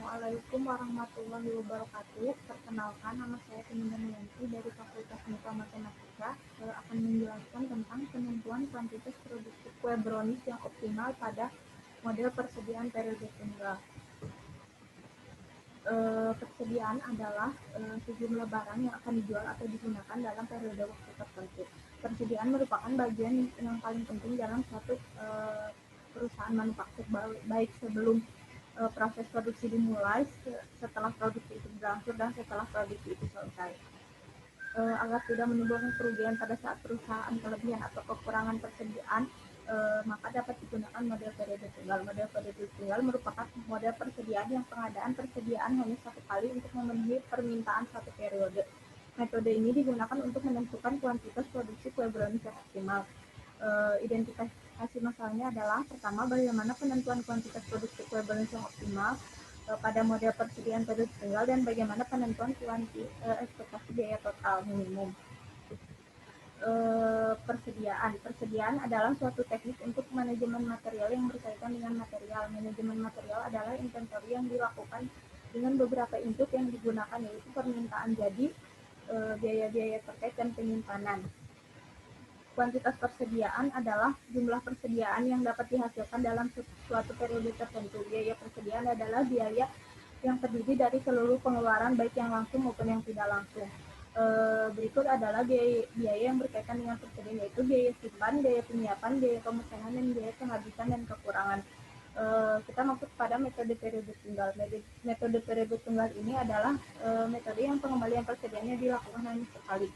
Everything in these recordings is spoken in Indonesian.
Assalamualaikum warahmatullahi wabarakatuh. Perkenalkan, nama saya Timinda Nuyanti dari Fakultas Mika Matematika akan menjelaskan tentang penentuan kuantitas produksi kue brownies yang optimal pada model persediaan periode tunggal. Persediaan adalah sejumlah barang yang akan dijual atau digunakan dalam periode waktu tertentu. Persediaan merupakan bagian yang paling penting dalam suatu perusahaan manufaktur, baik sebelum proses produksi dimulai, setelah produksi itu berakhir, dan setelah produksi itu selesai. Agar tidak menimbulkan kerugian pada saat perusahaan kelebihan atau kekurangan persediaan, maka dapat digunakan model periode tunggal. Model periode tunggal merupakan model persediaan yang pengadaan persediaan hanya satu kali untuk memenuhi permintaan satu periode. Metode ini digunakan untuk menentukan kuantitas produksi kue brownies yang optimal. Identifikasi masalahnya adalah: pertama, bagaimana penentuan kuantitas produksi kue brownies yang optimal pada model persediaan periode tunggal, dan bagaimana penentuan ekspektasi biaya total minimum. Persediaan adalah suatu teknik untuk manajemen material yang berkaitan dengan material. Manajemen material adalah inventory yang dilakukan dengan beberapa input yang digunakan, yaitu permintaan jadi, biaya-biaya terkait, dan penyimpanan. Kuantitas persediaan adalah jumlah persediaan yang dapat dihasilkan dalam suatu periode tertentu. Biaya persediaan adalah biaya yang terdiri dari seluruh pengeluaran, baik yang langsung maupun yang tidak langsung. Berikut adalah biaya yang berkaitan dengan persediaan, yaitu biaya simpan, biaya penyiapan, biaya pemesanan, dan biaya kehabisan dan kekurangan. Kita masuk pada metode periode tunggal. Metode periode tunggal ini adalah metode yang pengembalian persediaannya dilakukan hanya sekali.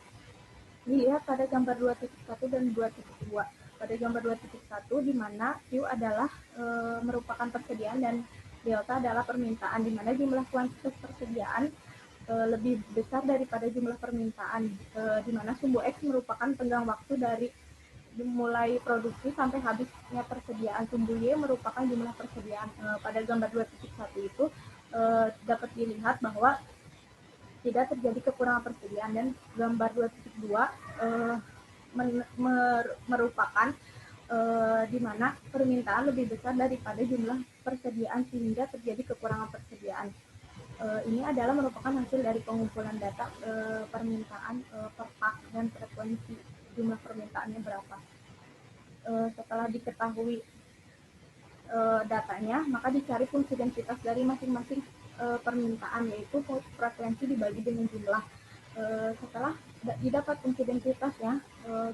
Dilihat pada gambar 2.1 dan 2.2. Pada gambar 2.1, di mana Q adalah merupakan persediaan dan delta adalah permintaan, di mana jumlah kuantitas persediaan lebih besar daripada jumlah permintaan, di mana sumbu X merupakan tenggang waktu dari mulai produksi sampai habisnya persediaan. Sumbu Y merupakan jumlah persediaan. Pada gambar 2.1 itu dapat dilihat bahwa tidak terjadi kekurangan persediaan, dan gambar 2.2 merupakan di mana permintaan lebih besar daripada jumlah persediaan sehingga terjadi kekurangan persediaan. Ini adalah merupakan hasil dari pengumpulan data permintaan per pak dan frekuensi jumlah permintaannya berapa. Setelah diketahui datanya, maka dicari fungsi densitas dari masing-masing permintaan, yaitu frekuensi dibagi dengan jumlah. Setelah didapat fungsi densitasnya,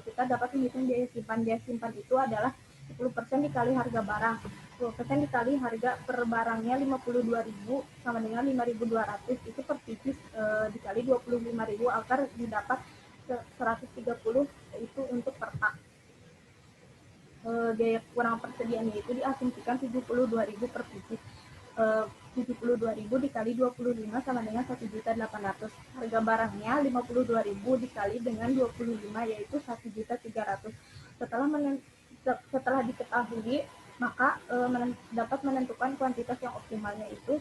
kita dapat menghitung biaya simpan. Biaya simpan itu adalah 10% dikali harga barang. 10% dikali harga per barangnya 52.000 sama dengan 5.200, itu per pieces, dikali 25.000 agar didapat 130, itu untuk per pak. Biaya kekurangan persediaannya itu diasumsikan 72.000 per pieces. 72.000 dikali 25 sama dengan 1.800. Harga barangnya 52.000 dikali dengan 25, yaitu 1.300. Setelah diketahui, maka dapat menentukan kuantitas yang optimalnya, itu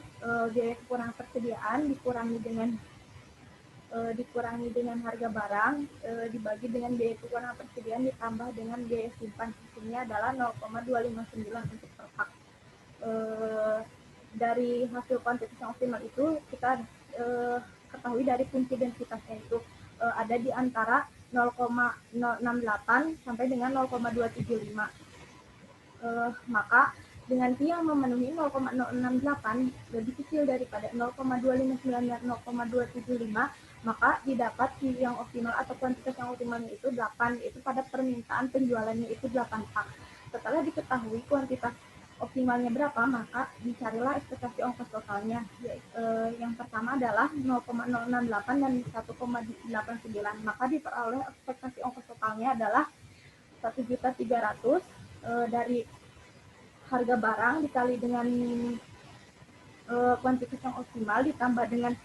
biaya kekurangan persediaan dikurangi dengan harga barang dibagi dengan biaya kekurangan persediaan ditambah dengan biaya simpan. Hasilnya adalah 0,259 untuk per pak. Dari hasil kuantitas yang optimal itu kita ketahui dari fungsi densitasnya, itu ada di antara 0,068 sampai dengan 0,275. Maka dengan Q yang memenuhi 0,068 lebih kecil daripada 0,259 dan 0,275, maka didapat Q yang optimal atau kuantitas yang optimalnya itu 8, yaitu pada permintaan penjualannya itu 8 pak. Setelah diketahui kuantitas optimalnya berapa, maka dicarilah ekspektasi ongkos totalnya. Yang pertama adalah 0,068 dan 1,89, maka diperoleh ekspektasi ongkos totalnya adalah 1.300.000 dari harga barang dikali dengan kuantitas yang optimal ditambah dengan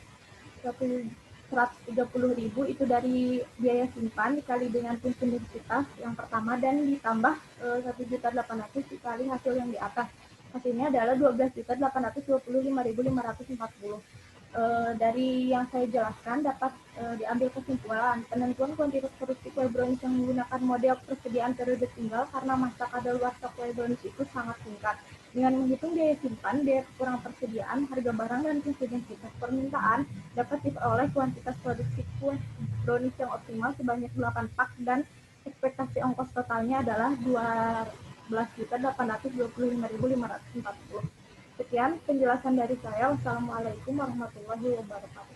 130.000 itu dari biaya simpan dikali dengan fungsi densitas yang pertama, dan ditambah 1.800.000 dikali hasil yang di atas. Hasilnya adalah 12.825.540. Dari yang saya jelaskan dapat diambil kesimpulan penentuan kuantitas produksi kue brownies yang menggunakan model persediaan periode tunggal karena masa kadaluarsa kue brownies itu sangat singkat. Dengan menghitung biaya simpan, biaya kekurangan persediaan, harga barang, dan intensitas permintaan, dapat diperoleh kuantitas produksi kue brownies yang optimal sebanyak 8 pak dan ekspektasi ongkos totalnya adalah 12.825.540. Sekian penjelasan dari saya. Wassalamualaikum warahmatullahi wabarakatuh.